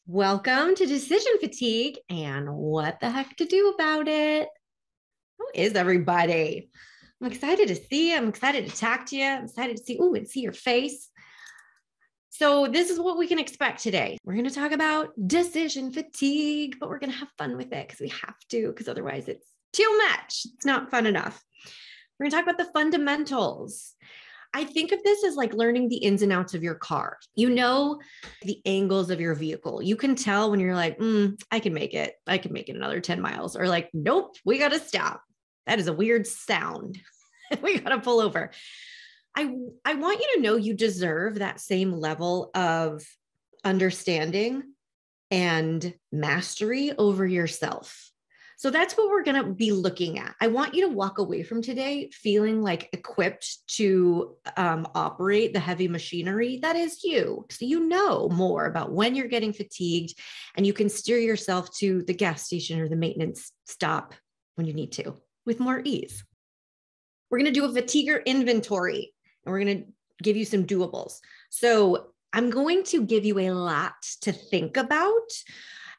Welcome to Decision Fatigue and what the heck to do about it. How is everybody? I'm excited to see you. I'm excited to talk to you. I'm excited to see, and see your face. So this is what we can expect today. We're going to talk about decision fatigue, but we're going to have fun with it because we have to, because otherwise it's too much. It's not fun enough. We're going to talk about the fundamentals. I think of this as like learning the ins and outs of your car. You know, the angles of your vehicle. You can tell when you're like, I can make it. I can make it another 10 miles. Or like, nope, we got to stop. That is a weird sound. We got to pull over. I want you to know you deserve that same level of understanding and mastery over yourself. So that's what we're going to be looking at. I want you to walk away from today feeling like equipped to operate the heavy machinery that is you. So you know more about when you're getting fatigued and you can steer yourself to the gas station or the maintenance stop when you need to with more ease. We're going to do a fatiguer inventory and we're going to give you some doables. So I'm going to give you a lot to think about.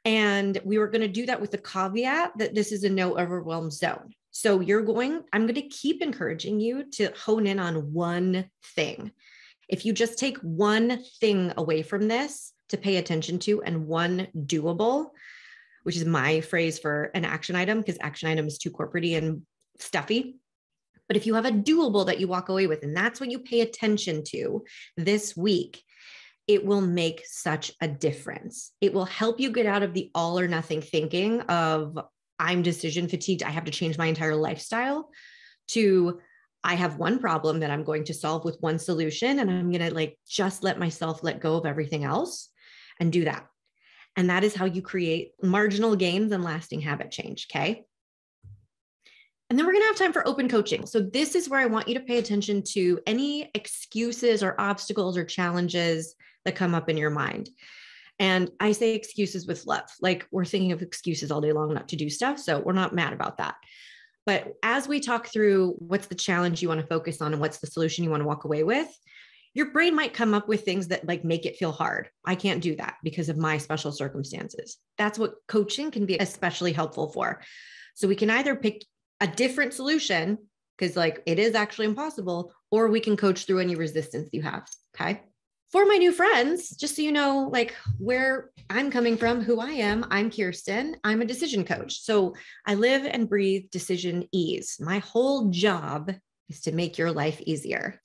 And we were going to do that with the caveat that this is a no overwhelm zone. So I'm going to keep encouraging you to hone in on one thing. If you just take one thing away from this to pay attention to and one doable, which is my phrase for an action item, because action item is too corporate-y and stuffy. But if you have a doable that you walk away with, and that's what you pay attention to this week, it will make such a difference. It will help you get out of the all or nothing thinking of I'm decision fatigued. I have to change my entire lifestyle to I have one problem that I'm going to solve with one solution. And I'm going to just let myself let go of everything else and do that. And that is how you create marginal gains and lasting habit change. Okay. And then we're going to have time for open coaching. So this is where I want you to pay attention to any excuses or obstacles or challenges that come up in your mind. And I say excuses with love, like we're thinking of excuses all day long not to do stuff. So we're not mad about that. But as we talk through what's the challenge you want to focus on and what's the solution you want to walk away with, your brain might come up with things that make it feel hard. I can't do that because of my special circumstances. That's what coaching can be especially helpful for. So we can either pick a different solution because it is actually impossible, or we can coach through any resistance you have. Okay. For my new friends, just so you know, where I'm coming from, who I am, I'm Kirsten. I'm a decision coach. So I live and breathe decision ease. My whole job is to make your life easier.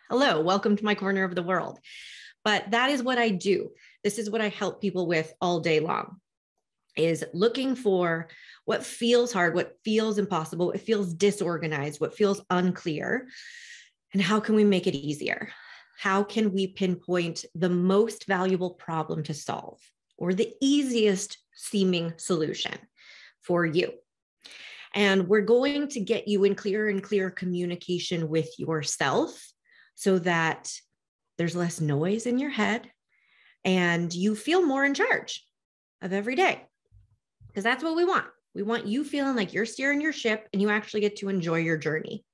Hello, welcome to my corner of the world. But that is what I do. This is what I help people with all day long, is looking for what feels hard, what feels impossible, what feels disorganized, what feels unclear, and how can we make it easier? How can we pinpoint the most valuable problem to solve or the easiest seeming solution for you? And we're going to get you in clearer and clearer communication with yourself so that there's less noise in your head and you feel more in charge of every day. Because that's what we want. We want you feeling like you're steering your ship and you actually get to enjoy your journey,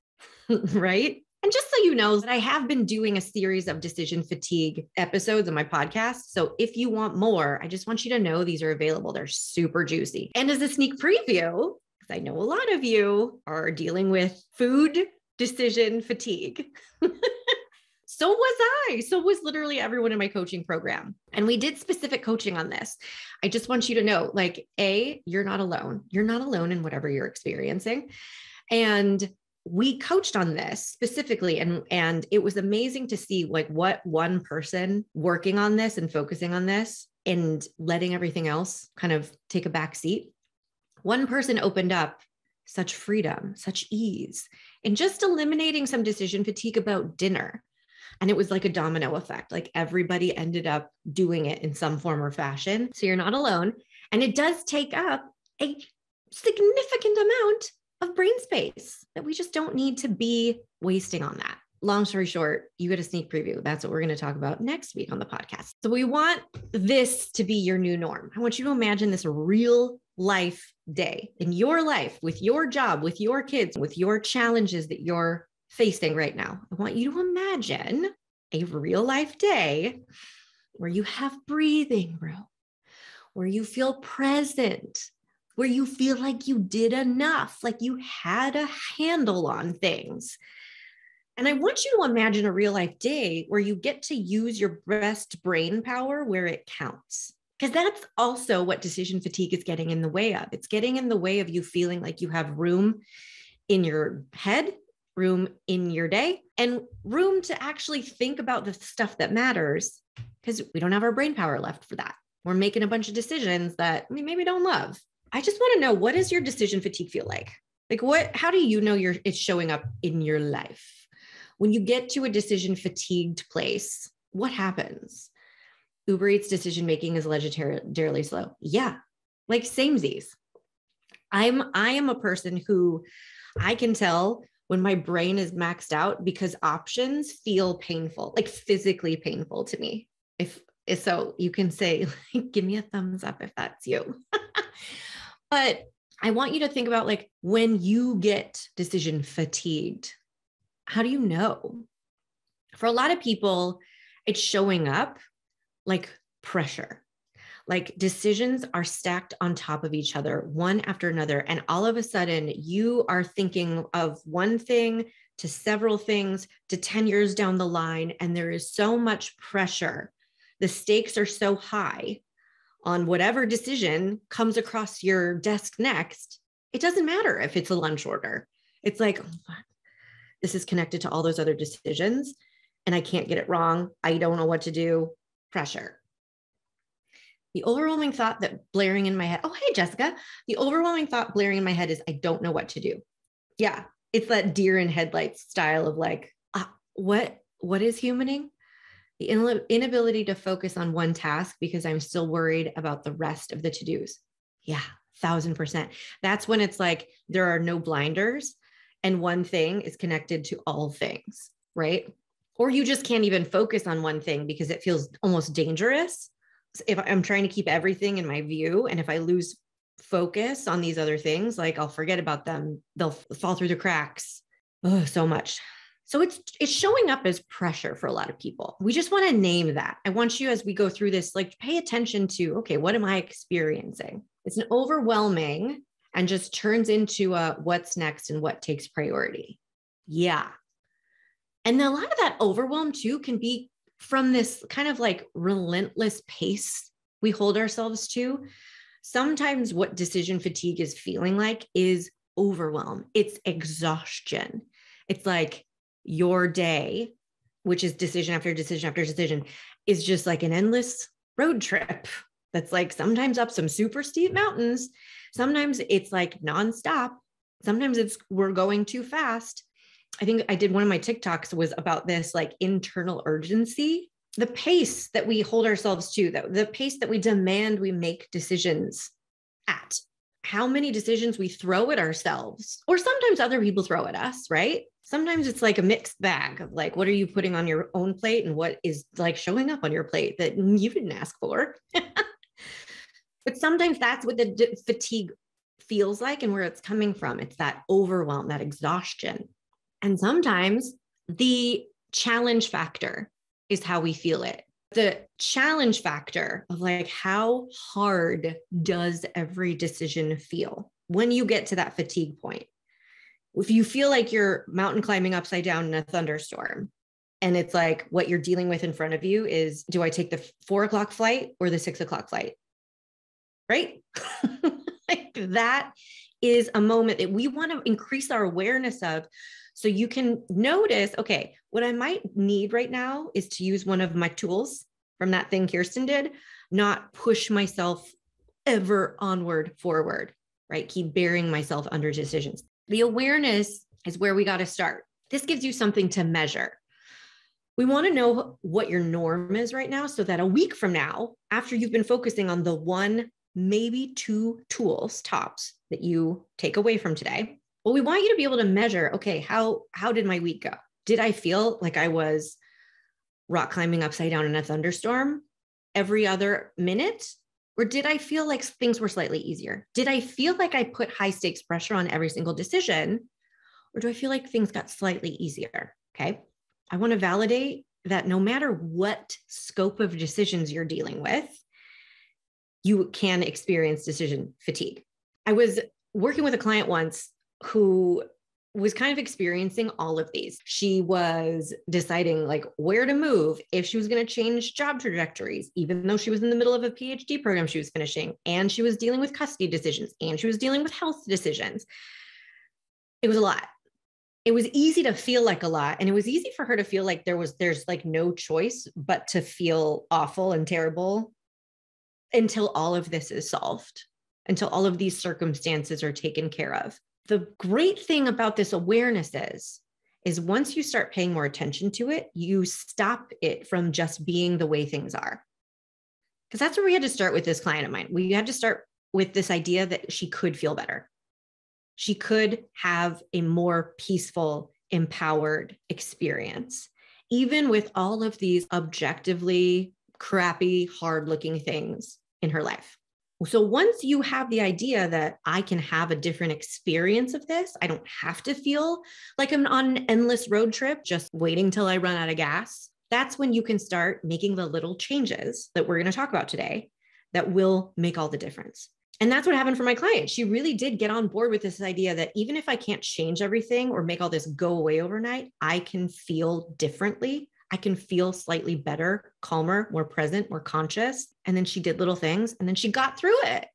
right? And just so you know, that I have been doing a series of decision fatigue episodes on my podcast. So if you want more, I just want you to know these are available. They're super juicy. And as a sneak preview, because I know a lot of you are dealing with food decision fatigue. So was I. So was literally everyone in my coaching program. And we did specific coaching on this. I just want you to know, you're not alone. You're not alone in whatever you're experiencing. And we coached on this specifically. And it was amazing to see what one person working on this and focusing on this and letting everything else kind of take a back seat. One person opened up such freedom, such ease, and just eliminating some decision fatigue about dinner. And it was like a domino effect. Everybody ended up doing it in some form or fashion. So you're not alone. And it does take up a significant amount of brain space that we just don't need to be wasting on that. Long story short, you get a sneak preview. That's what we're going to talk about next week on the podcast. So we want this to be your new norm. I want you to imagine this real life day in your life, with your job, with your kids, with your challenges that you're facing right now. I want you to imagine a real life day where you have breathing room, where you feel present, where you feel like you did enough, like you had a handle on things. And I want you to imagine a real life day where you get to use your best brain power where it counts. Because that's also what decision fatigue is getting in the way of. It's getting in the way of you feeling like you have room in your head, room in your day, and room to actually think about the stuff that matters, because we don't have our brain power left for that. We're making a bunch of decisions that we maybe don't love. I just want to know, what does your decision fatigue feel like? Like how do you know it's showing up in your life? When you get to a decision fatigued place, what happens? Uber Eats decision making is legendarily slow. Yeah, like samesies. I am a person who I can tell when my brain is maxed out because options feel painful, like physically painful to me. If so, you can say, like, give me a thumbs up if that's you. But I want you to think about, like, when you get decision fatigued, how do you know? For a lot of people, it's showing up like pressure. Like decisions are stacked on top of each other, one after another. And all of a sudden, you are thinking of one thing to several things to 10 years down the line. And there is so much pressure. The stakes are so high on whatever decision comes across your desk next. It doesn't matter if it's a lunch order. It's like, oh, this is connected to all those other decisions and I can't get it wrong. I don't know what to do. Pressure. The overwhelming thought that blaring in my head, oh, hey, Jessica. The overwhelming thought blaring in my head is, I don't know what to do. Yeah, it's that deer in headlights style of like, what is humaning? The inability to focus on one task because I'm still worried about the rest of the to-dos. Yeah, 1000%. That's when it's like there are no blinders and one thing is connected to all things, right? Or you just can't even focus on one thing because it feels almost dangerous. If I'm trying to keep everything in my view, and if I lose focus on these other things, like I'll forget about them, they'll fall through the cracks. Oh, so much. So it's showing up as pressure for a lot of people. We just want to name that. I want you, as we go through this, like, pay attention to, okay, what am I experiencing? It's an overwhelming and just turns into a what's next and what takes priority. Yeah. And a lot of that overwhelm too can be from this kind of like relentless pace we hold ourselves to. Sometimes what decision fatigue is feeling like is overwhelm. It's exhaustion. It's like your day, which is decision after decision after decision, is just like an endless road trip that's like sometimes up some super steep mountains. Sometimes it's like nonstop. Sometimes it's we're going too fast. I think I did one of my TikToks was about this, like internal urgency, the pace that we hold ourselves to, the pace that we demand we make decisions at, how many decisions we throw at ourselves, or sometimes other people throw at us, right? Sometimes it's like a mixed bag of like, what are you putting on your own plate and what is like showing up on your plate that you didn't ask for? But sometimes that's what the fatigue feels like and where it's coming from. It's that overwhelm, that exhaustion. And sometimes the challenge factor is how we feel it. The challenge factor of like, how hard does every decision feel when you get to that fatigue point? If you feel like you're mountain climbing upside down in a thunderstorm, and it's like what you're dealing with in front of you is, do I take the 4 o'clock flight or the 6 o'clock flight? Right? Like that is a moment that we want to increase our awareness of. So you can notice, okay, what I might need right now is to use one of my tools from that thing Kirsten did, not push myself ever onward, forward, right? Keep burying myself under decisions. The awareness is where we got to start. This gives you something to measure. We want to know what your norm is right now so that a week from now, after you've been focusing on the one, maybe two tools tops that you take away from today, well, we want you to be able to measure, okay, how did my week go? Did I feel like I was rock climbing upside down in a thunderstorm every other minute? Or did I feel like things were slightly easier? Did I feel like I put high stakes pressure on every single decision? Or do I feel like things got slightly easier? Okay. I want to validate that no matter what scope of decisions you're dealing with, you can experience decision fatigue. I was working with a client once who was kind of experiencing all of these. She was deciding like where to move, if she was going to change job trajectories, even though she was in the middle of a PhD program she was finishing, and she was dealing with custody decisions, and she was dealing with health decisions. It was a lot. It was easy to feel like a lot. And it was easy for her to feel like there's like no choice but to feel awful and terrible until all of this is solved, until all of these circumstances are taken care of. The great thing about this awareness is once you start paying more attention to it, you stop it from just being the way things are. Because that's where we had to start with this client of mine. We had to start with this idea that she could feel better. She could have a more peaceful, empowered experience, even with all of these objectively crappy, hard-looking things in her life. So once you have the idea that I can have a different experience of this, I don't have to feel like I'm on an endless road trip, just waiting till I run out of gas. That's when you can start making the little changes that we're going to talk about today that will make all the difference. And that's what happened for my client. She really did get on board with this idea that even if I can't change everything or make all this go away overnight, I can feel differently. I can feel slightly better, calmer, more present, more conscious. And then she did little things and then she got through it.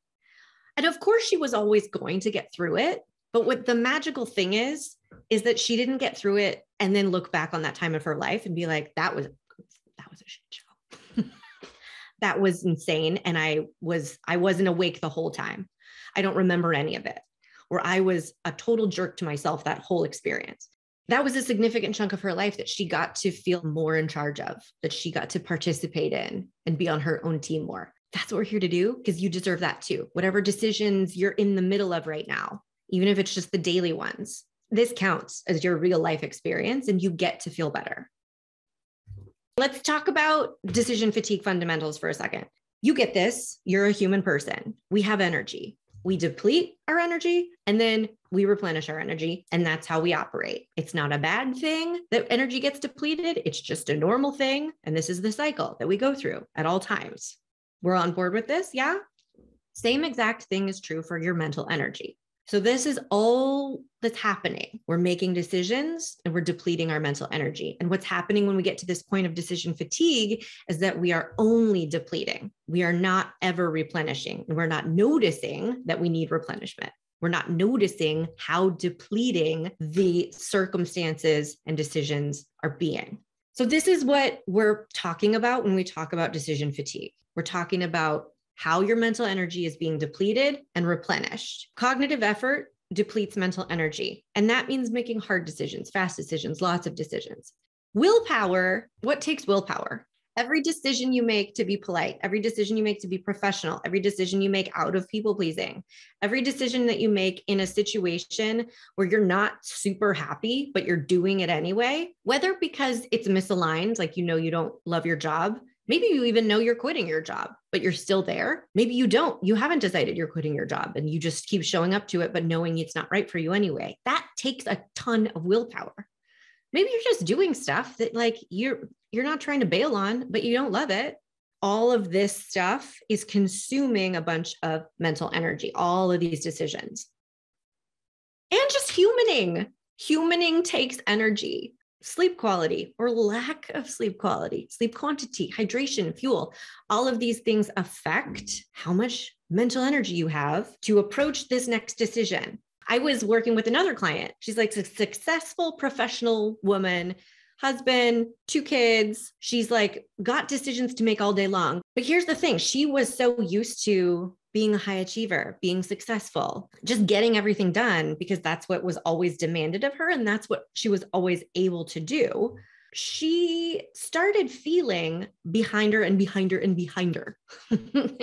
And of course she was always going to get through it. But what the magical thing is that she didn't get through it and then look back on that time of her life and be like, that was a shit show. That was insane. And I wasn't awake the whole time. I don't remember any of it. Or I was a total jerk to myself that whole experience. That was a significant chunk of her life that she got to feel more in charge of, that she got to participate in and be on her own team more. That's what we're here to do, because you deserve that too. Whatever decisions you're in the middle of right now, even if it's just the daily ones, this counts as your real life experience and you get to feel better. Let's talk about decision fatigue fundamentals for a second. You get this. You're a human person. We have energy. We deplete our energy and then we replenish our energy. And that's how we operate. It's not a bad thing that energy gets depleted. It's just a normal thing. And this is the cycle that we go through at all times. We're on board with this. Yeah. Same exact thing is true for your mental energy. So this is all that's happening. We're making decisions and we're depleting our mental energy. And what's happening when we get to this point of decision fatigue is that we are only depleting. We are not ever replenishing. And we're not noticing that we need replenishment. We're not noticing how depleting the circumstances and decisions are being. So this is what we're talking about when we talk about decision fatigue. We're talking about how your mental energy is being depleted and replenished. Cognitive effort depletes mental energy. And that means making hard decisions, fast decisions, lots of decisions. Willpower, what takes willpower? Every decision you make to be polite, every decision you make to be professional, every decision you make out of people pleasing, every decision that you make in a situation where you're not super happy, but you're doing it anyway, whether because it's misaligned, like you don't love your job, maybe you even know you're quitting your job, but you're still there. Maybe you don't. You haven't decided you're quitting your job and you just keep showing up to it, but knowing it's not right for you anyway. That takes a ton of willpower. Maybe you're just doing stuff that like you're not trying to bail on, but you don't love it. All of this stuff is consuming a bunch of mental energy, all of these decisions. And just humaning. Humaning takes energy. Sleep quality or lack of sleep quality, sleep quantity, hydration, fuel, all of these things affect how much mental energy you have to approach this next decision. I was working with another client. She's like a successful professional woman, husband, 2 kids. She's like got decisions to make all day long. But here's the thing. She was so used to being a high achiever, being successful, just getting everything done because that's what was always demanded of her. And that's what she was always able to do. She started feeling behind her and behind her and behind her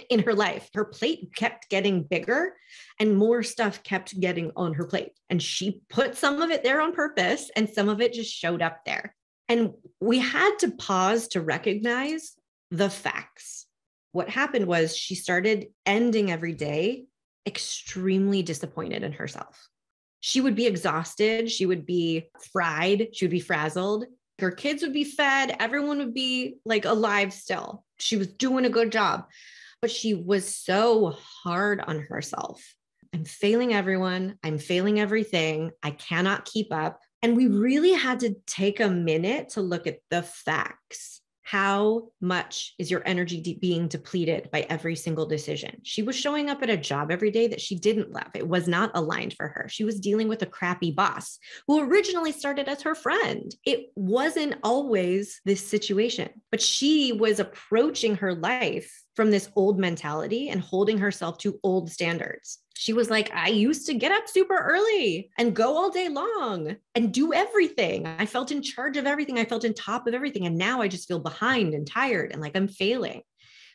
in her life. Her plate kept getting bigger and more stuff kept getting on her plate. And she put some of it there on purpose and some of it just showed up there. And we had to pause to recognize the facts. What happened was she started ending every day extremely disappointed in herself. She would be exhausted. She would be fried. She would be frazzled. Her kids would be fed. Everyone would be like alive still. She was doing a good job, but she was so hard on herself. I'm failing everyone. I'm failing everything. I cannot keep up. And we really had to take a minute to look at the facts. How much is your energy being depleted by every single decision? She was showing up at a job every day that she didn't love. It was not aligned for her. She was dealing with a crappy boss who originally started as her friend. It wasn't always this situation, but she was approaching her life from this old mentality and holding herself to old standards. She was like, I used to get up super early and go all day long and do everything. I felt in charge of everything. I felt on top of everything. And now I just feel behind and tired and like I'm failing.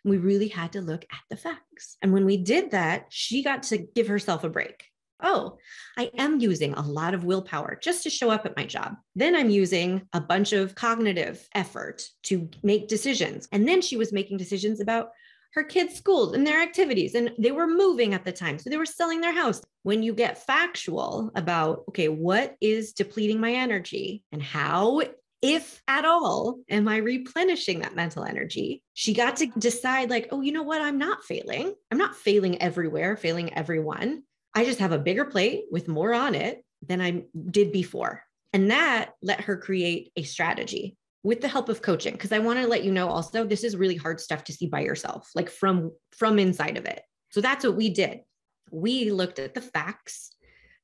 And we really had to look at the facts. And when we did that, she got to give herself a break. Oh, I am using a lot of willpower just to show up at my job. Then I'm using a bunch of cognitive effort to make decisions. And then she was making decisions about her kids' schools and their activities, and they were moving at the time. So they were selling their house. When you get factual about, okay, what is depleting my energy and how, if at all, am I replenishing that mental energy? She got to decide like, oh, you know what? I'm not failing. I'm not failing everywhere, failing everyone. I just have a bigger plate with more on it than I did before. And that let her create a strategy with the help of coaching. Because I want to let you know also, this is really hard stuff to see by yourself, like from inside of it. So that's what we did. We looked at the facts,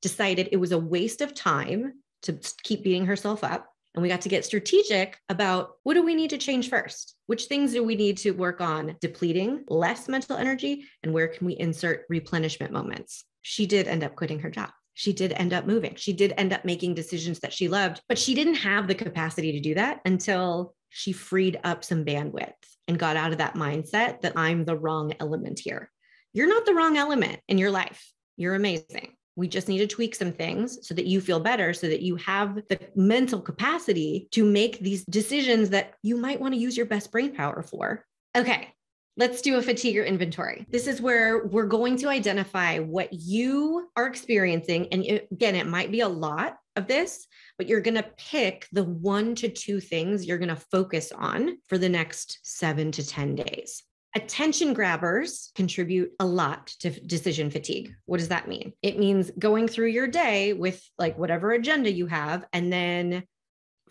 decided it was a waste of time to keep beating herself up. And we got to get strategic about what do we need to change first? Which things do we need to work on depleting less mental energy? And where can we insert replenishment moments? She did end up quitting her job. She did end up moving. She did end up making decisions that she loved, but she didn't have the capacity to do that until she freed up some bandwidth and got out of that mindset that I'm the wrong element here. You're not the wrong element in your life. You're amazing. We just need to tweak some things so that you feel better, so that you have the mental capacity to make these decisions that you might want to use your best brain power for. Okay. Let's do a fatiguer inventory. This is where we're going to identify what you are experiencing. And again, it might be a lot of this, but you're going to pick the 1 to 2 things you're going to focus on for the next 7 to 10 days. Attention grabbers contribute a lot to decision fatigue. What does that mean? It means going through your day with like whatever agenda you have, and then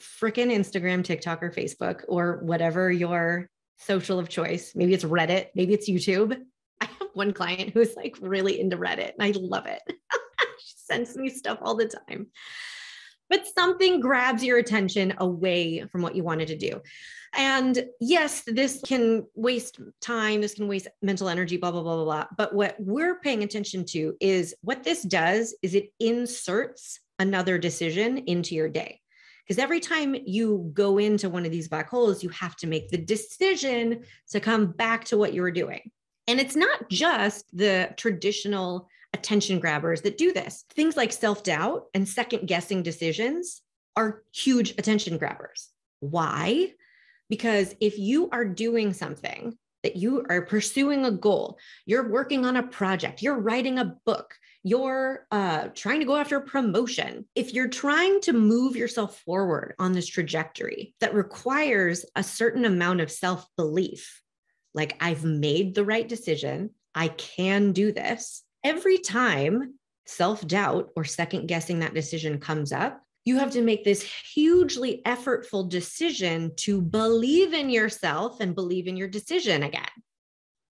freaking Instagram, TikTok, or Facebook, or whatever your social of choice. Maybe it's Reddit, maybe it's YouTube. I have one client who's like really into Reddit and I love it. She sends me stuff all the time. But something grabs your attention away from what you wanted to do. And yes, this can waste time, this can waste mental energy, blah, blah, blah, blah, blah. But what we're paying attention to is what this does is it inserts another decision into your day. Because every time you go into one of these black holes, you have to make the decision to come back to what you were doing. And it's not just the traditional attention grabbers that do this. Things like self-doubt and second-guessing decisions are huge attention grabbers. Why? Because if you are doing something, that you are pursuing a goal, you're working on a project, you're writing a book, you're trying to go after a promotion. If you're trying to move yourself forward on this trajectory that requires a certain amount of self-belief, like I've made the right decision, I can do this. Every time self-doubt or second guessing that decision comes up, you have to make this hugely effortful decision to believe in yourself and believe in your decision again.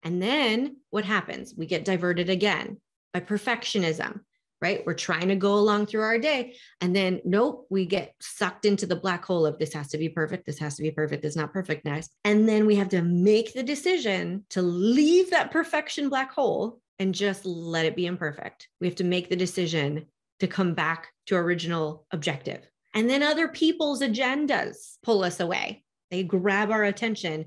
And then what happens? We get diverted again by perfectionism, right? We're trying to go along through our day. And then, nope, we get sucked into the black hole of this has to be perfect. This has to be perfect. This is not perfect next. And then we have to make the decision to leave that perfection black hole and just let it be imperfect. We have to make the decision to come back to our original objective. And then other people's agendas pull us away. They grab our attention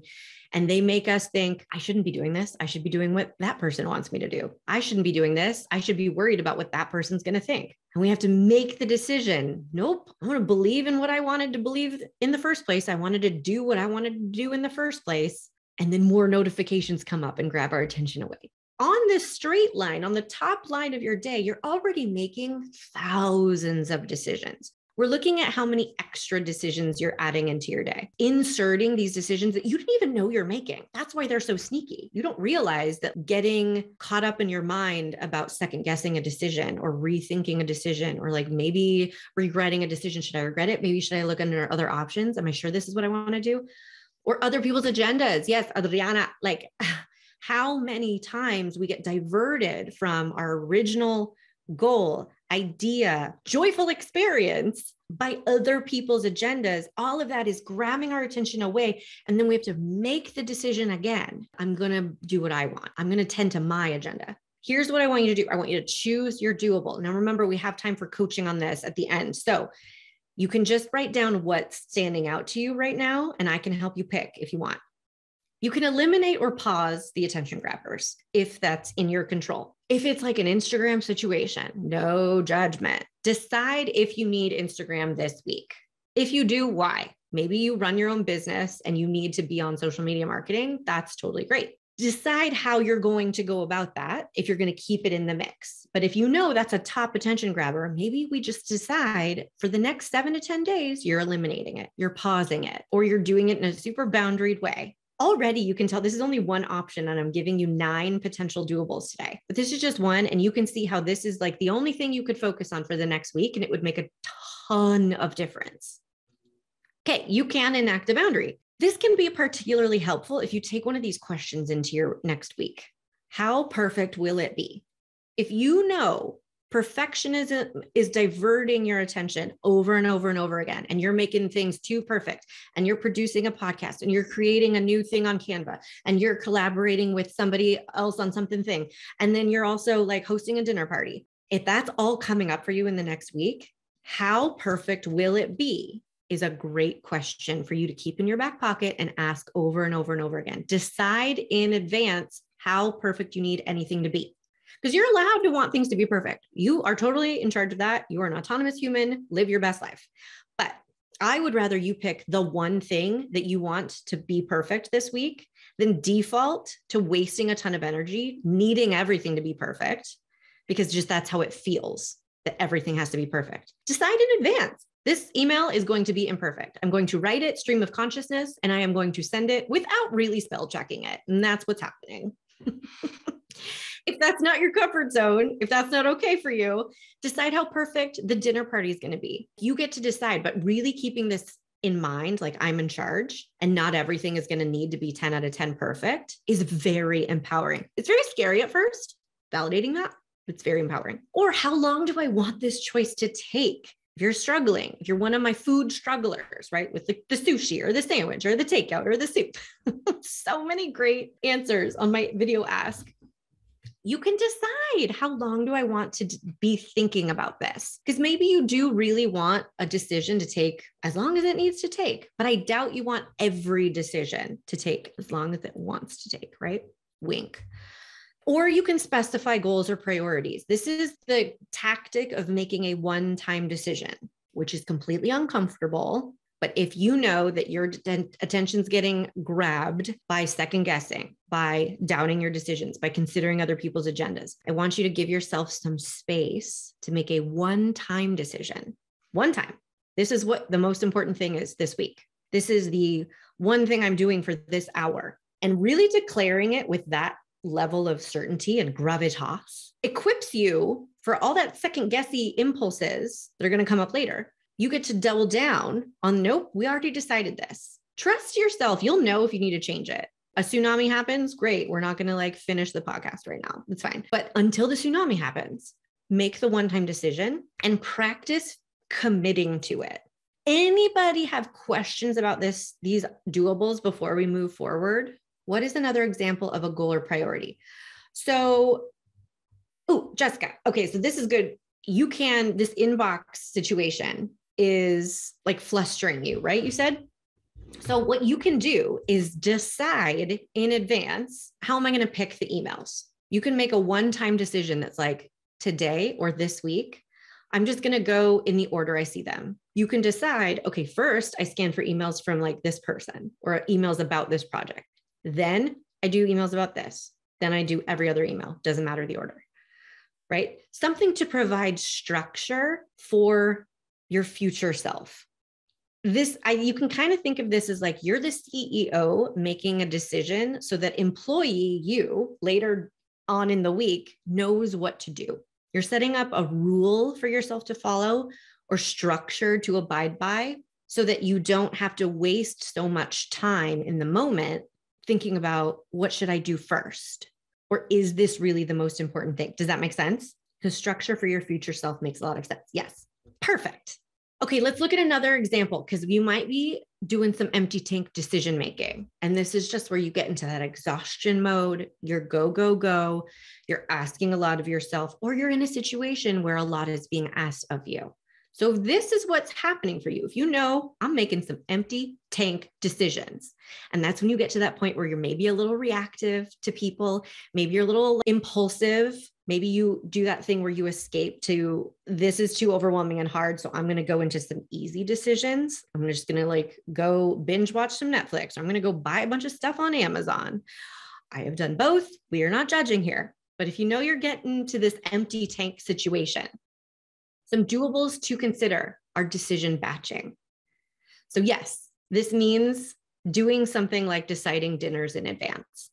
and they make us think, I shouldn't be doing this. I should be doing what that person wants me to do. I shouldn't be doing this. I should be worried about what that person's going to think. And we have to make the decision. Nope. I want to believe in what I wanted to believe in the first place. I wanted to do what I wanted to do in the first place. And then more notifications come up and grab our attention away. On this straight line, on the top line of your day, you're already making thousands of decisions. We're looking at how many extra decisions you're adding into your day, inserting these decisions that you didn't even know you're making. That's why they're so sneaky. You don't realize that getting caught up in your mind about second guessing a decision or rethinking a decision, or like maybe regretting a decision. Should I regret it? Maybe should I look under other options? Am I sure this is what I want to do? Or other people's agendas. Yes, Adriana, like how many times we get diverted from our original goal, idea, joyful experience by other people's agendas. All of that is grabbing our attention away. And then we have to make the decision again. I'm going to do what I want. I'm going to tend to my agenda. Here's what I want you to do. I want you to choose your doable. Now, remember, we have time for coaching on this at the end. So you can just write down what's standing out to you right now, and I can help you pick if you want. You can eliminate or pause the attention grabbers if that's in your control. If it's like an Instagram situation, no judgment. Decide if you need Instagram this week. If you do, why? Maybe you run your own business and you need to be on social media marketing. That's totally great. Decide how you're going to go about that if you're going to keep it in the mix. But if you know that's a top attention grabber, maybe we just decide for the next 7 to 10 days, you're eliminating it, you're pausing it, or you're doing it in a super boundaried way. Already, you can tell this is only one option, and I'm giving you 9 potential doables today. But this is just one, and you can see how this is like the only thing you could focus on for the next week, and it would make a ton of difference. Okay, you can enact a boundary. This can be particularly helpful if you take one of these questions into your next week. How perfect will it be? If you know perfectionism is diverting your attention over and over and over again, and you're making things too perfect, and you're producing a podcast, and you're creating a new thing on Canva, and you're collaborating with somebody else on something, and then you're also like hosting a dinner party. If that's all coming up for you in the next week, how perfect will it be is a great question for you to keep in your back pocket and ask over and over and over again. Decide in advance how perfect you need anything to be. Because you're allowed to want things to be perfect. You are totally in charge of that. You are an autonomous human. Live your best life. But I would rather you pick the one thing that you want to be perfect this week than default to wasting a ton of energy, needing everything to be perfect, because just that's how it feels, that everything has to be perfect. Decide in advance. This email is going to be imperfect. I'm going to write it stream of consciousness, and I am going to send it without really spell checking it. And that's what's happening. If that's not your comfort zone, if that's not okay for you, decide how perfect the dinner party is going to be. You get to decide, but really keeping this in mind, like I'm in charge and not everything is going to need to be 10 out of 10 perfect, is very empowering. It's very scary at first, validating that. It's very empowering. Or how long do I want this choice to take? If you're struggling, if you're one of my food strugglers, right, with the sushi or the sandwich or the takeout or the soup, so many great answers on my video ask. You can decide how long do I want to be thinking about this? Because maybe you do really want a decision to take as long as it needs to take, but I doubt you want every decision to take as long as it wants to take, right? Wink. Or you can specify goals or priorities. This is the tactic of making a one-time decision, which is completely uncomfortable. But if you know that your attention's getting grabbed by second guessing, by doubting your decisions, by considering other people's agendas, I want you to give yourself some space to make a one-time decision. One time. This is what the most important thing is this week. This is the one thing I'm doing for this hour. And really declaring it with that level of certainty and gravitas equips you for all that second guessy impulses that are going to come up later. You get to double down on, nope, we already decided this. Trust yourself. You'll know if you need to change it. A tsunami happens, great. We're not going to like finish the podcast right now. It's fine. But until the tsunami happens, make the one-time decision and practice committing to it. Anybody have questions about these doables before we move forward? What is another example of a goal or priority? So, Jessica. Okay, so this is good. This inbox situation is like flustering you, right? You said. So what you can do is decide in advance, how am I going to pick the emails? You can make a one-time decision that's like today or this week, I'm just going to go in the order I see them. You can decide, okay, first I scan for emails from like this person or emails about this project. Then I do emails about this. Then I do every other email. Doesn't matter the order, right? Something to provide structure for your future self. You can kind of think of this as like you're the CEO making a decision so that employee you later on in the week knows what to do. You're setting up a rule for yourself to follow or structure to abide by so that you don't have to waste so much time in the moment thinking about what should I do first? Or is this really the most important thing? Does that make sense? Because structure for your future self makes a lot of sense. Yes. Perfect. Okay, let's look at another example because you might be doing some empty tank decision making. And this is just where you get into that exhaustion mode. You're go, go, go. You're asking a lot of yourself, or you're in a situation where a lot is being asked of you. So if this is what's happening for you, if you know I'm making some empty tank decisions, and that's when you get to that point where you're maybe a little reactive to people, maybe you're a little impulsive, maybe you do that thing where you escape to, this is too overwhelming and hard, so I'm going to go into some easy decisions. I'm just going to like go binge watch some Netflix. Or I'm going to go buy a bunch of stuff on Amazon. I have done both. We are not judging here. But if you know you're getting to this empty tank situation, some doables to consider are decision batching. So yes, this means doing something like deciding dinners in advance.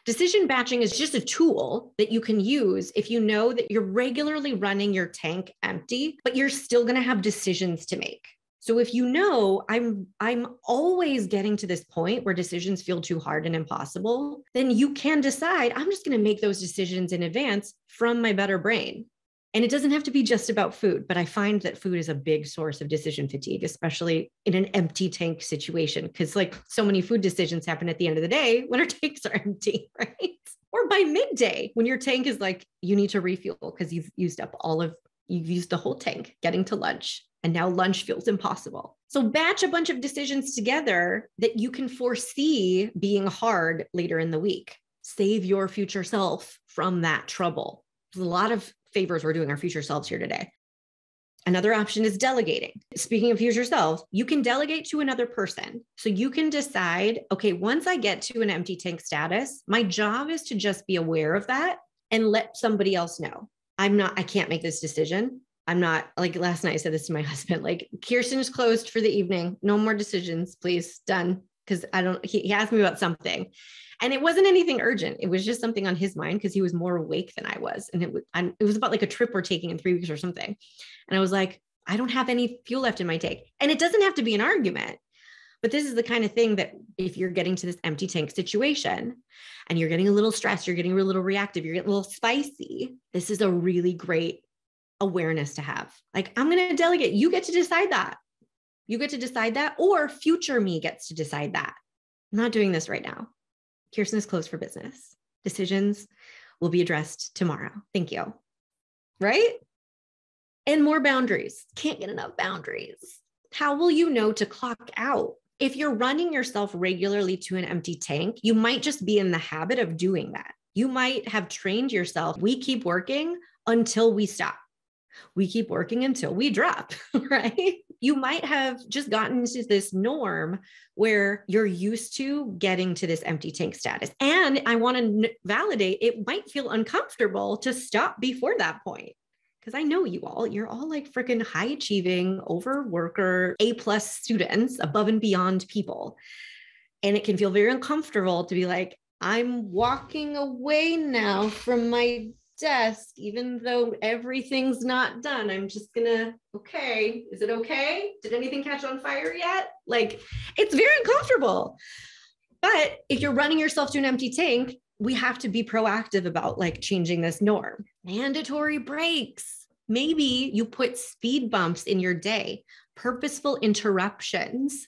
Decision batching is just a tool that you can use if you know that you're regularly running your tank empty, but you're still going to have decisions to make. So if you know I'm always getting to this point where decisions feel too hard and impossible, then you can decide I'm just going to make those decisions in advance from my better brain. And it doesn't have to be just about food, but I find that food is a big source of decision fatigue, especially in an empty tank situation, because like so many food decisions happen at the end of the day when our tanks are empty, right? Or by midday when your tank is like, you need to refuel because you've used the whole tank getting to lunch. And now lunch feels impossible. So batch a bunch of decisions together that you can foresee being hard later in the week. Save your future self from that trouble. There's a lot of favors we're doing our future selves here today. Another option is delegating. Speaking of future self, you can delegate to another person. So you can decide, okay, once I get to an empty tank status, my job is to just be aware of that and let somebody else know. I can't make this decision. I'm not, like last night I said this to my husband, like Kirsten is closed for the evening. No more decisions, please. Done. Because he asked me about something. And it wasn't anything urgent. It was just something on his mind because he was more awake than I was. And it was about like a trip we're taking in 3 weeks or something. And I was like, I don't have any fuel left in my tank. And it doesn't have to be an argument. But this is the kind of thing that if you're getting to this empty tank situation and you're getting a little stressed, you're getting a little reactive, you're getting a little spicy, this is a really great awareness to have. Like, I'm going to delegate. You get to decide that. You get to decide that, or future me gets to decide that. I'm not doing this right now. Kirsten is closed for business. Decisions will be addressed tomorrow. Thank you. Right? And more boundaries. Can't get enough boundaries. How will you know to clock out? If you're running yourself regularly to an empty tank, you might just be in the habit of doing that. You might have trained yourself. We keep working until we stop. We keep working until we drop, right? You might have just gotten into this norm where you're used to getting to this empty tank status. And I want to validate, it might feel uncomfortable to stop before that point. Because I know you're all like freaking high achieving, overworker, A+ students, above and beyond people. And it can feel very uncomfortable to be like, I'm walking away now from my desk, even though everything's not done. I'm just gonna, okay, is it okay? Did anything catch on fire yet? Like, it's very uncomfortable. But if you're running yourself to an empty tank, we have to be proactive about like changing this norm. Mandatory breaks. Maybe you put speed bumps in your day, purposeful interruptions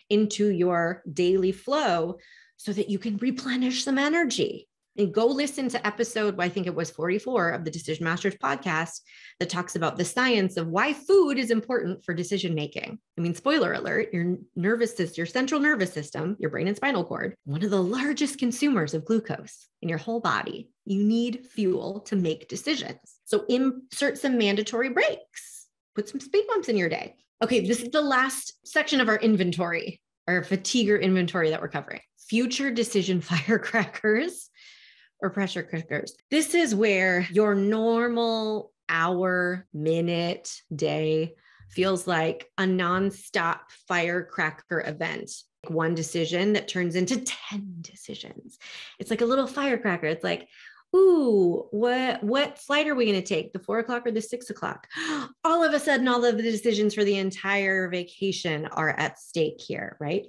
into your daily flow so that you can replenish some energy. And go listen to episode, I think it was 44 of the Decision Masters podcast that talks about the science of why food is important for decision making. I mean, spoiler alert, your nervous system, your central nervous system, your brain and spinal cord, one of the largest consumers of glucose in your whole body. You need fuel to make decisions. So insert some mandatory breaks, put some speed bumps in your day. Okay, this is the last section of our inventory, our fatigue inventory that we're covering. Future decision firecrackers or pressure cookers. This is where your normal hour, minute, day feels like a nonstop firecracker event. One decision that turns into 10 decisions. It's like a little firecracker. It's like, ooh, what flight are we going to take? The 4 o'clock or the 6 o'clock? All of a sudden, all of the decisions for the entire vacation are at stake here, right?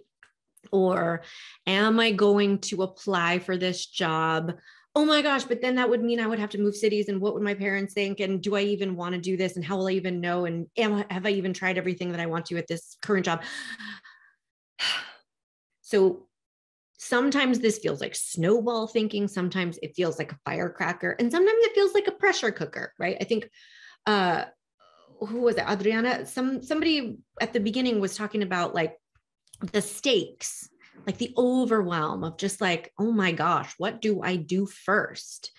Or am I going to apply for this job? Oh my gosh, but then that would mean I would have to move cities. And what would my parents think? And do I even want to do this? And how will I even know? And have I even tried everything that I want to at this current job? So sometimes this feels like snowball thinking. Sometimes it feels like a firecracker. And sometimes it feels like a pressure cooker, right? I think, who was it? Adriana, somebody at the beginning was talking about like the stakes, like the overwhelm of just like, oh my gosh, what do I do first?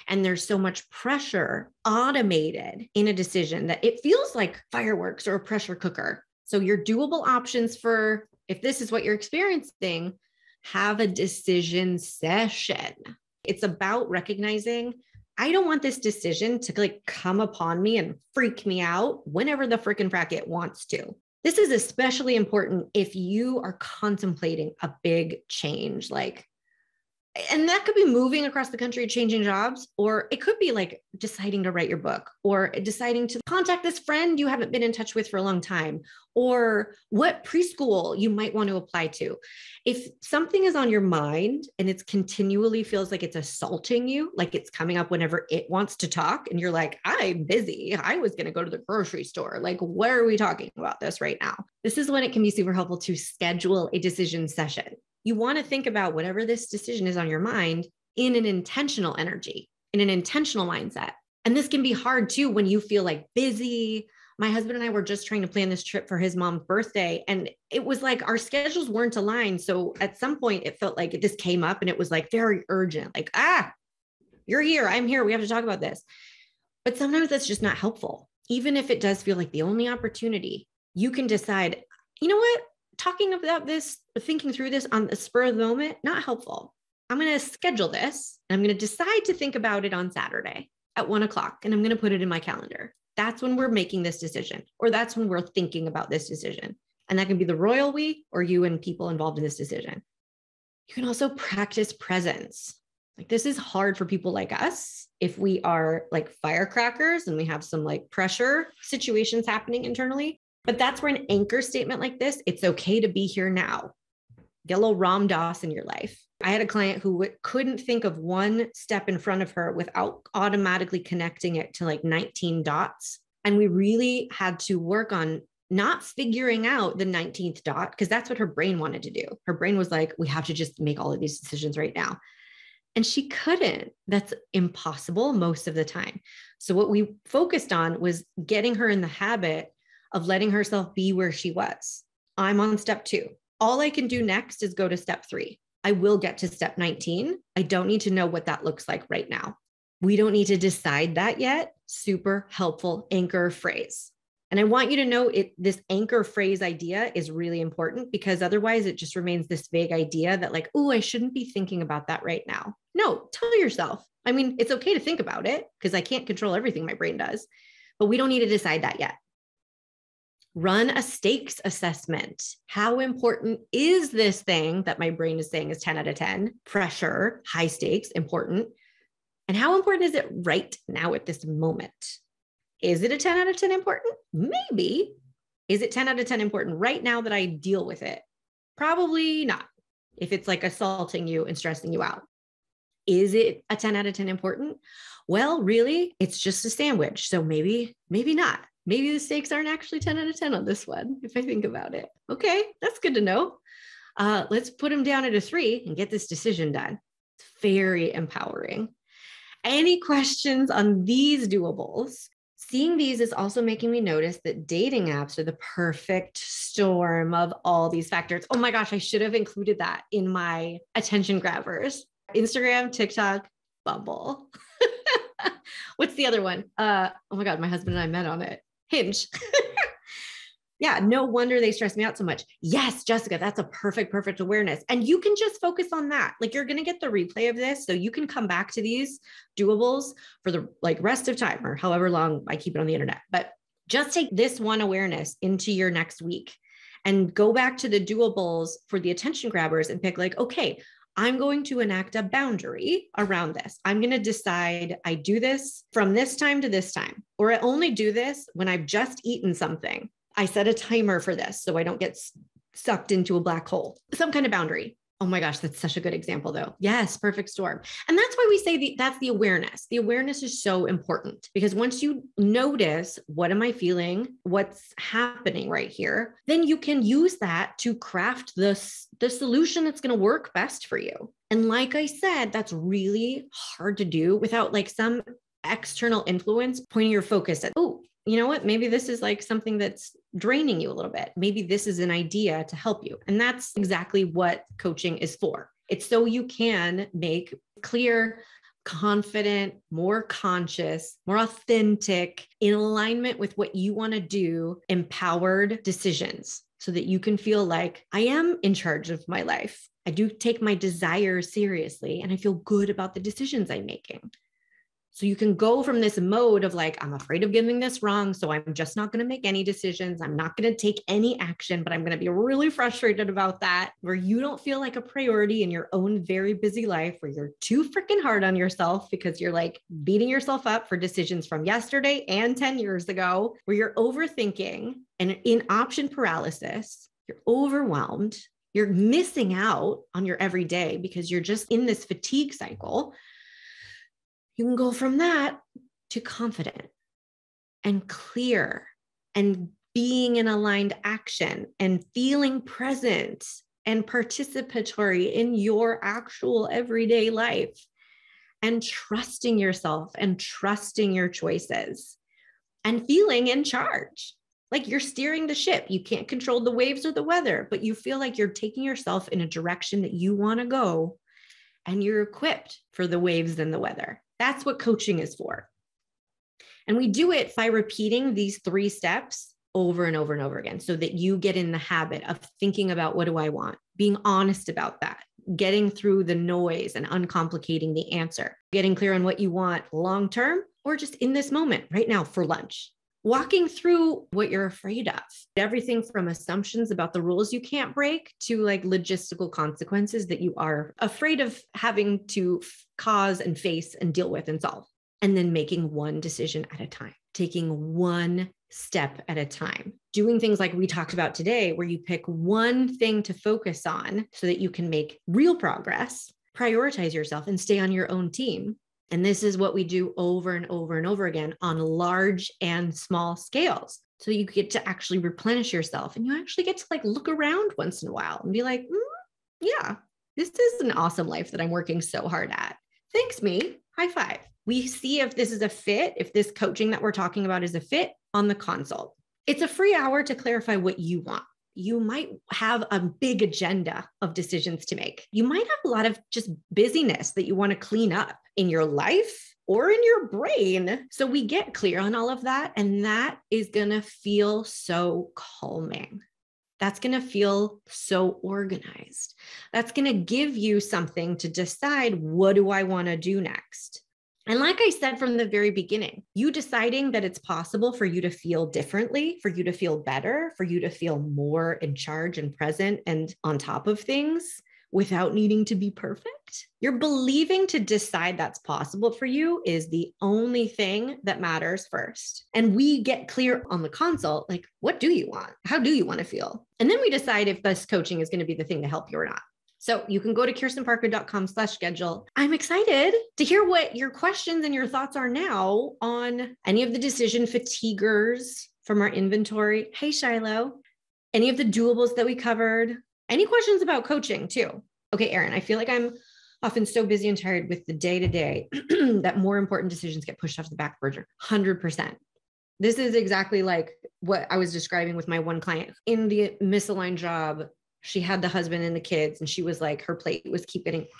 And there's so much pressure automated in a decision that it feels like fireworks or a pressure cooker. So your doable options for, if this is what you're experiencing, have a decision session. It's about recognizing, I don't want this decision to like come upon me and freak me out whenever the freaking frack it wants to. This is especially important if you are contemplating a big change, like, and that could be moving across the country, changing jobs, or it could be like deciding to write your book, or deciding to contact this friend you haven't been in touch with for a long time, or what preschool you might want to apply to. If something is on your mind and it's continually feels like it's assaulting you, like it's coming up whenever it wants to talk, and you're like, I'm busy, I was going to go to the grocery store. Like, what are we talking about this right now? This is when it can be super helpful to schedule a decision session. You want to think about whatever this decision is on your mind in an intentional energy, in an intentional mindset. And this can be hard too when you feel like busy. My husband and I were just trying to plan this trip for his mom's birthday, and it was like our schedules weren't aligned. So at some point it felt like this came up and it was like very urgent, like, you're here, I'm here, we have to talk about this. But sometimes that's just not helpful. Even if it does feel like the only opportunity, you can decide, you know what? Talking about this, thinking through this on the spur of the moment, not helpful. I'm going to schedule this and I'm going to decide to think about it on Saturday at 1 o'clock, and I'm going to put it in my calendar. That's when we're making this decision, or that's when we're thinking about this decision. And that can be the royal we, or you and people involved in this decision. You can also practice presence. Like, this is hard for people like us if we are like firecrackers and we have some like pressure situations happening internally. But that's where an anchor statement like this, it's okay to be here now. Get a little Ram Dass in your life. I had a client who couldn't think of one step in front of her without automatically connecting it to like 19 dots. And we really had to work on not figuring out the 19th dot, because that's what her brain wanted to do. Her brain was like, we have to just make all of these decisions right now. And she couldn't. That's impossible most of the time. So what we focused on was getting her in the habit of letting herself be where she was. I'm on step 2. All I can do next is go to step 3. I will get to step 19. I don't need to know what that looks like right now. We don't need to decide that yet. Super helpful anchor phrase. And I want you to know this anchor phrase idea is really important, because otherwise it just remains this vague idea that like, oh, I shouldn't be thinking about that right now. No, tell yourself. I mean, it's okay to think about it because I can't control everything my brain does, but we don't need to decide that yet. Run a stakes assessment. How important is this thing that my brain is saying is 10 out of 10? Pressure, high stakes, important. And how important is it right now at this moment? Is it a 10 out of 10 important? Maybe. Is it 10 out of 10 important right now that I deal with it? Probably not. If it's like assaulting you and stressing you out. Is it a 10 out of 10 important? Well, really, it's just a sandwich. So maybe not. Maybe the stakes aren't actually 10 out of 10 on this one, if I think about it. Okay, that's good to know. Let's put them down at a 3 and get this decision done. It's very empowering. Any questions on these doables? Seeing these is also making me notice that dating apps are the perfect storm of all these factors. Oh my gosh, I should have included that in my attention grabbers. Instagram, TikTok, Bumble. What's the other one? Oh my God, my husband and I met on it. Hinge. Yeah, no wonder they stress me out so much. Yes, Jessica, that's a perfect awareness. And you can just focus on that. Like, you're going to get the replay of this, so you can come back to these doables for the like rest of time, or however long I keep it on the internet. But Just take this one awareness into your next week and go back to the doables for the attention grabbers and pick like, okay, I'm going to enact a boundary around this. I'm going to decide I do this from this time to this time, or I only do this when I've just eaten something. I set a timer for this so I don't get sucked into a black hole, some kind of boundary. Oh my gosh, that's such a good example though. Yes, perfect storm. And that's why we say that's the awareness. The awareness is so important because once you notice, what am I feeling? What's happening right here? Then you can use that to craft the solution that's going to work best for you. And like I said, that's really hard to do without like some external influence pointing your focus at, oh, you know what? Maybe this is like something that's draining you a little bit. Maybe this is an idea to help you. And that's exactly what coaching is for. It's so you can make clear, confident, more conscious, more authentic, in alignment with what you want to do, empowered decisions so that you can feel like I am in charge of my life. I do take my desires seriously and I feel good about the decisions I'm making. So you can go from this mode of like, I'm afraid of getting this wrong, so I'm just not going to make any decisions. I'm not going to take any action, but I'm going to be really frustrated about that, where you don't feel like a priority in your own very busy life, where you're too freaking hard on yourself because you're like beating yourself up for decisions from yesterday and 10 years ago, where you're overthinking and in option paralysis, you're overwhelmed, you're missing out on your everyday because you're just in this fatigue cycle. You can go from that to confident and clear and being in aligned action and feeling present and participatory in your actual everyday life and trusting yourself and trusting your choices and feeling in charge. Like you're steering the ship. You can't control the waves or the weather, but you feel like you're taking yourself in a direction that you want to go and you're equipped for the waves and the weather. That's what coaching is for. And we do it by repeating these 3 steps over and over and over again so that you get in the habit of thinking about what do I want, being honest about that, getting through the noise and uncomplicating the answer, getting clear on what you want long-term or just in this moment right now for lunch. Walking through what you're afraid of, everything from assumptions about the rules you can't break to like logistical consequences that you are afraid of having to cause and face and deal with and solve. And then making one decision at a time, taking one step at a time, doing things like we talked about today, where you pick one thing to focus on so that you can make real progress, prioritize yourself and stay on your own team. And this is what we do over and over and over again on large and small scales. So you get to actually replenish yourself and you actually get to like look around once in a while and be like, yeah, this is an awesome life that I'm working so hard at. Thanks, me. High five. We see if this is a fit, if this coaching that we're talking about is a fit on the consult. It's a free hour to clarify what you want. You might have a big agenda of decisions to make. You might have a lot of just busyness that you want to clean up in your life or in your brain. So we get clear on all of that. And that is going to feel so calming. That's going to feel so organized. That's going to give you something to decide, what do I want to do next? And like I said from the very beginning, you deciding that it's possible for you to feel differently, for you to feel better, for you to feel more in charge and present and on top of things without needing to be perfect. You're believing to decide that's possible for you is the only thing that matters first. And we get clear on the consult, like, what do you want? How do you want to feel? And then we decide if this coaching is going to be the thing to help you or not. So you can go to kirstenparker.com/schedule. I'm excited to hear what your questions and your thoughts are now on any of the decision fatiguers from our inventory. Hey, Shiloh, any of the doables that we covered, any questions about coaching too? Okay, Erin, I feel like I'm often so busy and tired with the day-to-day that more important decisions get pushed off the back burner. 100%. This is exactly like what I was describing with my one client in the misaligned job. She had the husband and the kids, and she was like, her plate was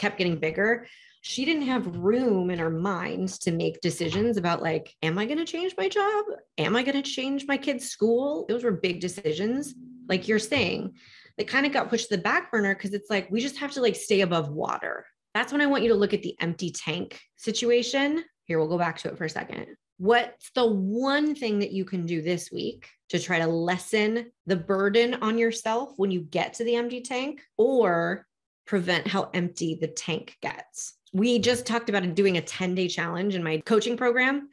kept getting bigger. She didn't have room in her mind to make decisions about like, am I going to change my job? Am I going to change my kid's school? Those were big decisions, like you're saying, that kind of got pushed to the back burner because it's like, we just have to like stay above water. That's when I want you to look at the empty tank situation. Here, we'll go back to it for a second. What's the one thing that you can do this week to try to lessen the burden on yourself when you get to the empty tank, or prevent how empty the tank gets? We just talked about doing a 10-day challenge in my coaching program.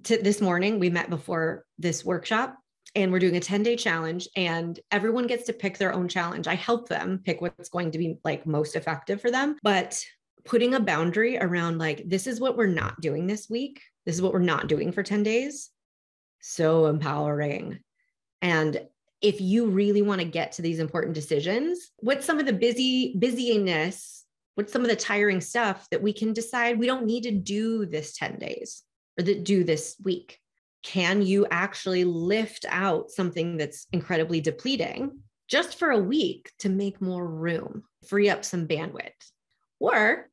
This morning, we met before this workshop, and we're doing a 10-day challenge, and everyone gets to pick their own challenge. I help them pick what's going to be like most effective for them, but putting a boundary around like, this is what we're not doing this week. This is what we're not doing for 10 days. So empowering. And if you really want to get to these important decisions, what's some of the busyness, what's some of the tiring stuff that we can decide we don't need to do this 10 days or that do this week? Can you actually lift out something that's incredibly depleting just for a week to make more room, free up some bandwidth? Or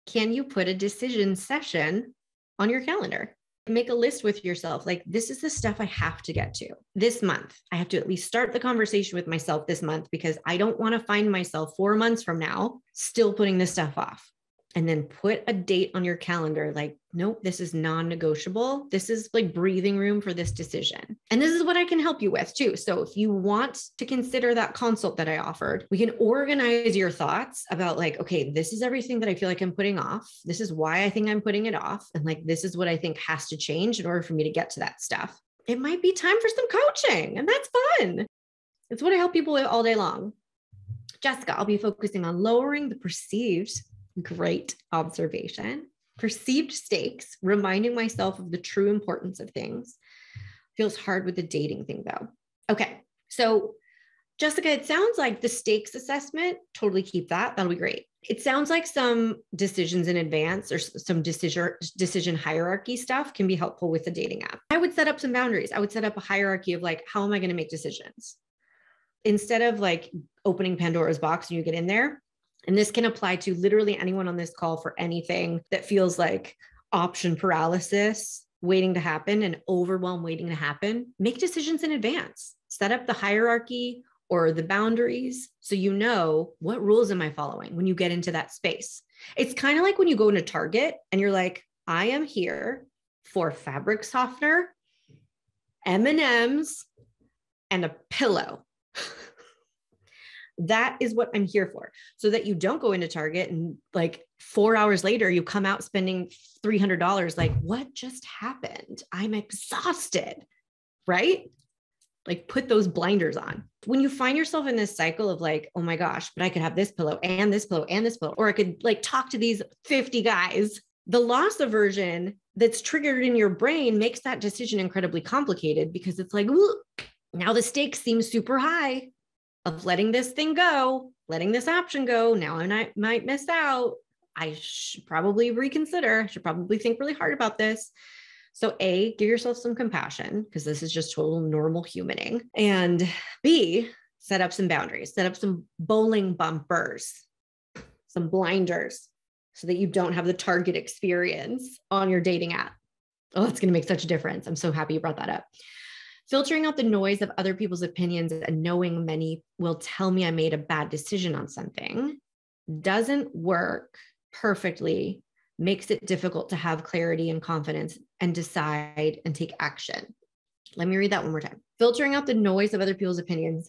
can you put a decision session on your calendar? Make a list with yourself. Like, this is the stuff I have to get to this month. I have to at least start the conversation with myself this month, because I don't want to find myself 4 months from now still putting this stuff off. And then put a date on your calendar. Like, nope, this is non-negotiable. This is like breathing room for this decision. And this is what I can help you with too. So if you want to consider that consult that I offered, we can organize your thoughts about like, okay, this is everything that I feel like I'm putting off. This is why I think I'm putting it off. And like, this is what I think has to change in order for me to get to that stuff. It might be time for some coaching, and that's fun. It's what I help people with all day long. Jessica, I'll be focusing on lowering the perceived, great observation, perceived stakes, reminding myself of the true importance of things. Feels hard with the dating thing though. Okay. So Jessica, it sounds like the stakes assessment, totally keep that. That'll be great. It sounds like some decisions in advance or some decision hierarchy stuff can be helpful with the dating app. I would set up some boundaries. I would set up a hierarchy of like, how am I going to make decisions? Instead of like opening Pandora's box and you get in there. And this can apply to literally anyone on this call for anything that feels like option paralysis waiting to happen and overwhelm waiting to happen. Make decisions in advance. Set up the hierarchy or the boundaries so you know, what rules am I following when you get into that space. It's kind of like when you go into Target and you're like, I am here for fabric softener, M&Ms, and a pillow. That is what I'm here for. So that you don't go into Target and like 4 hours later, you come out spending $300. Like, what just happened? I'm exhausted, right? Like, put those blinders on. When you find yourself in this cycle of like, oh my gosh, but I could have this pillow and this pillow and this pillow, or I could like talk to these 50 guys, the loss aversion that's triggered in your brain makes that decision incredibly complicated, because it's like, ooh, now the stakes seem super high of letting this thing go, letting this option go. Now I might miss out. I should probably reconsider. I should probably think really hard about this. So A, give yourself some compassion, because this is just total normal humaning. And B, set up some boundaries, set up some bowling bumpers, some blinders, so that you don't have the Target experience on your dating app. Oh, it's going to make such a difference. I'm so happy you brought that up. Filtering out the noise of other people's opinions and knowing many will tell me I made a bad decision on something doesn't work perfectly, makes it difficult to have clarity and confidence and decide and take action. Let me read that one more time. Filtering out the noise of other people's opinions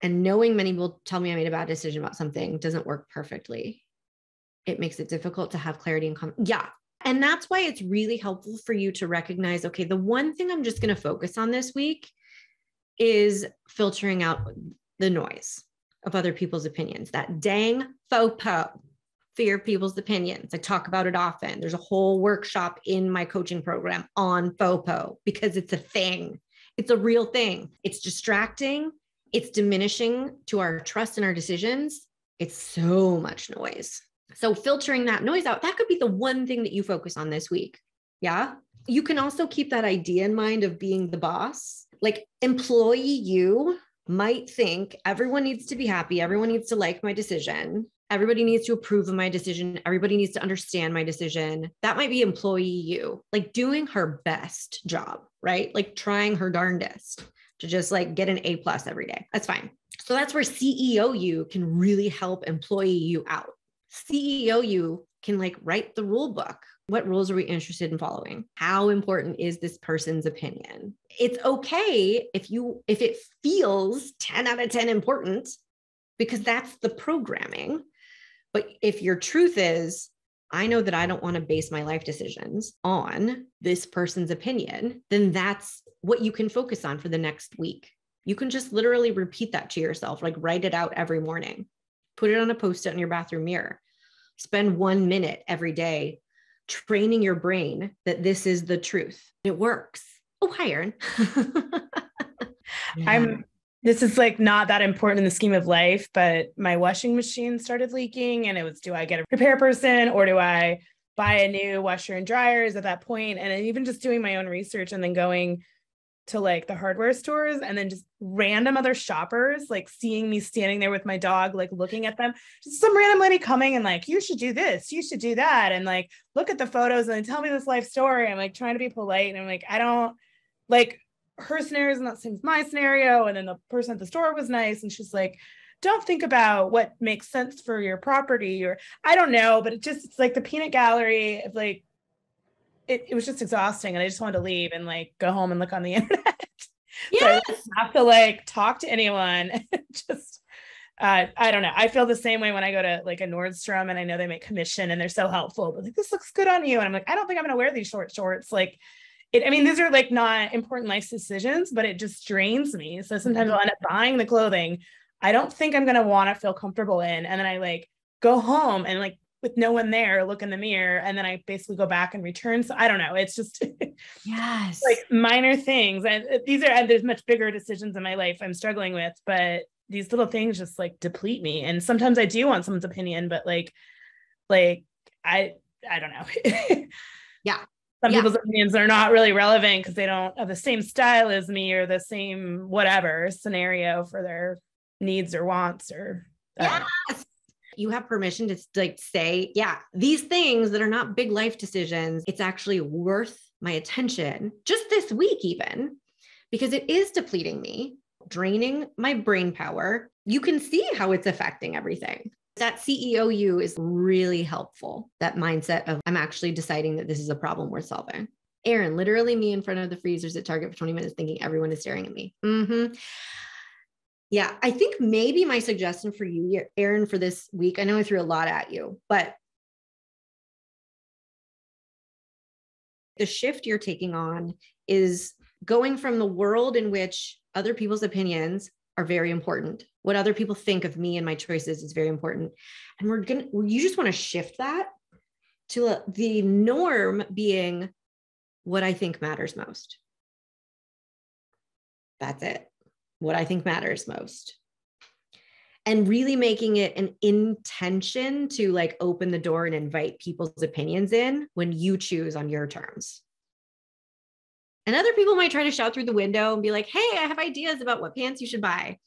and knowing many will tell me I made a bad decision about something doesn't work perfectly. It makes it difficult to have clarity and confidence. Yeah. And that's why it's really helpful for you to recognize, okay, the one thing I'm just going to focus on this week is filtering out the noise of other people's opinions. That dang FOPO, fear of people's opinions. I talk about it often. There's a whole workshop in my coaching program on FOPO, because it's a thing. It's a real thing. It's distracting. It's diminishing to our trust in our decisions. It's so much noise. So filtering that noise out, that could be the one thing that you focus on this week. Yeah. You can also keep that idea in mind of being the boss. Like, employee you might think everyone needs to be happy. Everyone needs to like my decision. Everybody needs to approve of my decision. Everybody needs to understand my decision. That might be employee you, like doing her best job, right? Like trying her darndest to just like get an A+ every day. That's fine. So that's where CEO you can really help employee you out. CEO you can like write the rule book. What rules are we interested in following? How important is this person's opinion? It's okay if it feels 10 out of 10 important, because that's the programming. But if your truth is, I know that I don't want to base my life decisions on this person's opinion, then that's what you can focus on for the next week. You can just literally repeat that to yourself, like write it out every morning, put it on a post-it in your bathroom mirror, spend 1 minute every day training your brain that this is the truth. It works. Oh, hi, Erin. Yeah. This is like not that important in the scheme of life, but my washing machine started leaking and it was, do I get a repair person or do I buy a new washer and dryers at that point? And even just doing my own research and then going to like the hardware stores and then just random other shoppers, like seeing me standing there with my dog, like looking at them, just some random lady coming and like, you should do this, you should do that. And like, look at the photos and then tell me this life story. I'm like trying to be polite. And I'm like, I don't like, her scenario is not the same as my scenario. And then the person at the store was nice. And she's like, don't think about what makes sense for your property, or I don't know, but it's like the peanut gallery of like, it was just exhausting. And I just wanted to leave and like go home and look on the internet. Yes. So I didn't have to like talk to anyone. Just, I don't know. I feel the same way when I go to like a Nordstrom and I know they make commission and they're so helpful, but like, this looks good on you. And I'm like, I don't think I'm going to wear these short shorts. Like, I mean, these are like not important life decisions, but it just drains me. So sometimes I'll end up buying the clothing I don't think I'm going to want to feel comfortable in. And then I like go home and like with no one there, look in the mirror, and then I basically go back and return. So I don't know. It's just yes, like minor things. And there's much bigger decisions in my life I'm struggling with, but these little things just like deplete me. And sometimes I do want someone's opinion, but like I don't know. Yeah. Some people's opinions are not really relevant because they don't have the same style as me or the same whatever scenario for their needs or wants or yes. You have permission to like say, yeah, these things that are not big life decisions, it's actually worth my attention just this week, even because it is depleting me, draining my brain power. You can see how it's affecting everything. That CEO you is really helpful. That mindset of I'm actually deciding that this is a problem worth solving. Erin, literally me in front of the freezers at Target for 20 minutes thinking everyone is staring at me. Mm-hmm. Yeah, I think maybe my suggestion for you, Erin, for this week, I know I threw a lot at you, but the shift you're taking on is going from the world in which other people's opinions are very important. What other people think of me and my choices is very important. And you just want to shift that to the norm being what I think matters most. That's it. What I think matters most. And really making it an intention to like open the door and invite people's opinions in when you choose on your terms. And other people might try to shout through the window and be like, hey, I have ideas about what pants you should buy.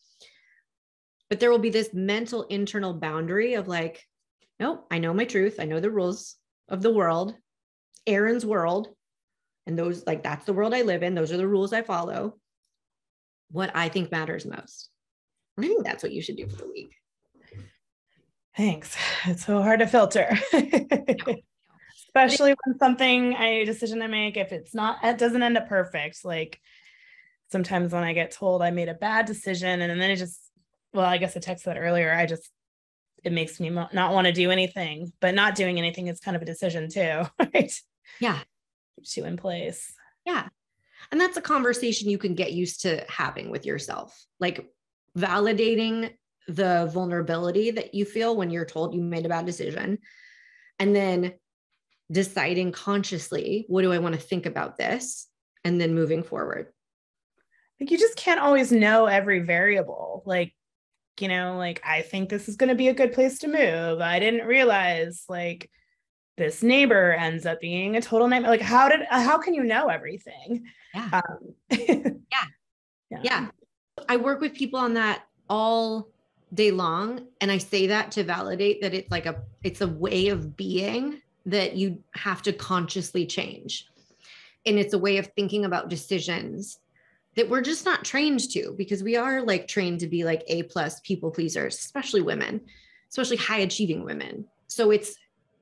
But there will be this mental internal boundary of like, nope, I know my truth. I know the rules of the world, Erin's world. And those, like, that's the world I live in. Those are the rules I follow. What I think matters most. I think that's what you should do for the week. Thanks. It's so hard to filter. Especially when a decision I make, if it doesn't end up perfect. Like sometimes when I get told I made a bad decision and then I guess I texted that earlier. It makes me not want to do anything, but not doing anything is kind of a decision too, right? Yeah. Keeps you in place. Yeah. And that's a conversation you can get used to having with yourself, like validating the vulnerability that you feel when you're told you made a bad decision. And then deciding consciously, what do I want to think about this? And then moving forward. Like you just can't always know every variable. Like, like I think this is going to be a good place to move. I didn't realize like this neighbor ends up being a total nightmare. Like how can you know everything? Yeah. Yeah. I work with people on that all day long. And I say that to validate that it's a way of being that you have to consciously change. And it's a way of thinking about decisions that we're just not trained to, because we are like trained to be like A+ people pleasers, especially women, especially high achieving women. So it's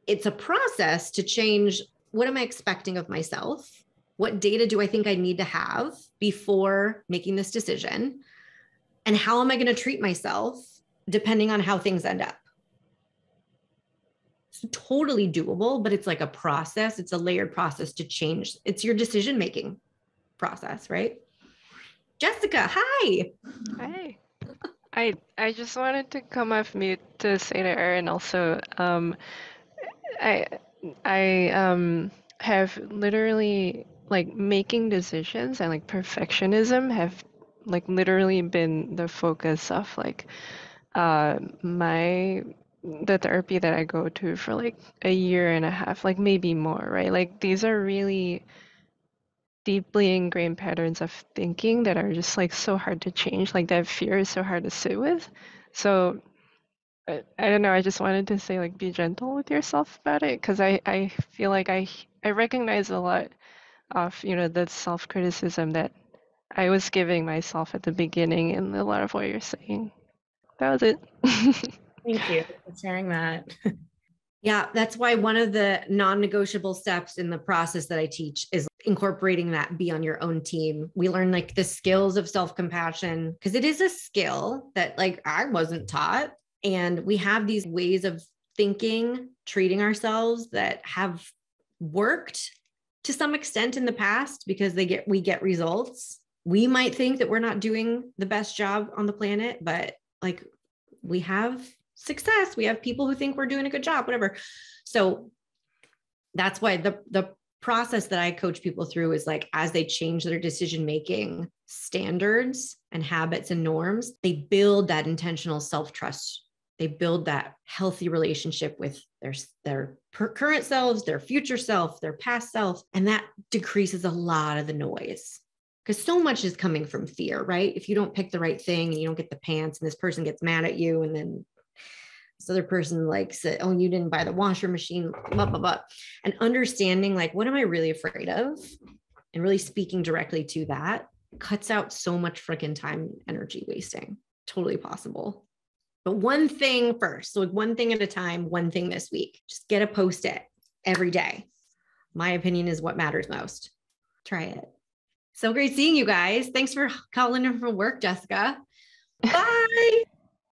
a process to change what am I expecting of myself? What data do I think I need to have before making this decision? And how am I going to treat myself depending on how things end up? It's totally doable, but it's like a process. It's a layered process to change. It's your decision-making process, right? Jessica, hi. Hi. I just wanted to come off mute to say to Erin also, I have literally like making decisions and like perfectionism have like literally been the focus of like the therapy that I go to for like a year and a half, like maybe more, right? Like these are really deeply ingrained patterns of thinking that are just like so hard to change. Like that fear is so hard to sit with. So I don't know. I just wanted to say like be gentle with yourself about it because I feel like I recognize a lot of the self-criticism that I was giving myself at the beginning and a lot of what you're saying. That was it. Thank you for sharing that. Yeah, that's why one of the non-negotiable steps in the process that I teach is incorporating that be on your own team. We learn like the skills of self-compassion because it is a skill that like I wasn't taught. And we have these ways of thinking, treating ourselves that have worked to some extent in the past because we get results. We might think that we're not doing the best job on the planet, but like we have success. We have people who think we're doing a good job, whatever. So that's why the process that I coach people through is like, as they change their decision-making standards and habits and norms, they build that intentional self-trust. They build that healthy relationship with their current selves, their future self, their past self. And that decreases a lot of the noise because so much is coming from fear, right? If you don't pick the right thing and you don't get the pants and this person gets mad at you and then this other person like said, oh, you didn't buy the washer machine, blah, blah, blah. And understanding like, what am I really afraid of? And really speaking directly to that cuts out so much freaking time, energy wasting. Totally possible. But one thing first, so like one thing at a time, one thing this week, just get a Post-it every day. My opinion is what matters most. Try it. So great seeing you guys. Thanks for calling in from work, Jessica. Bye.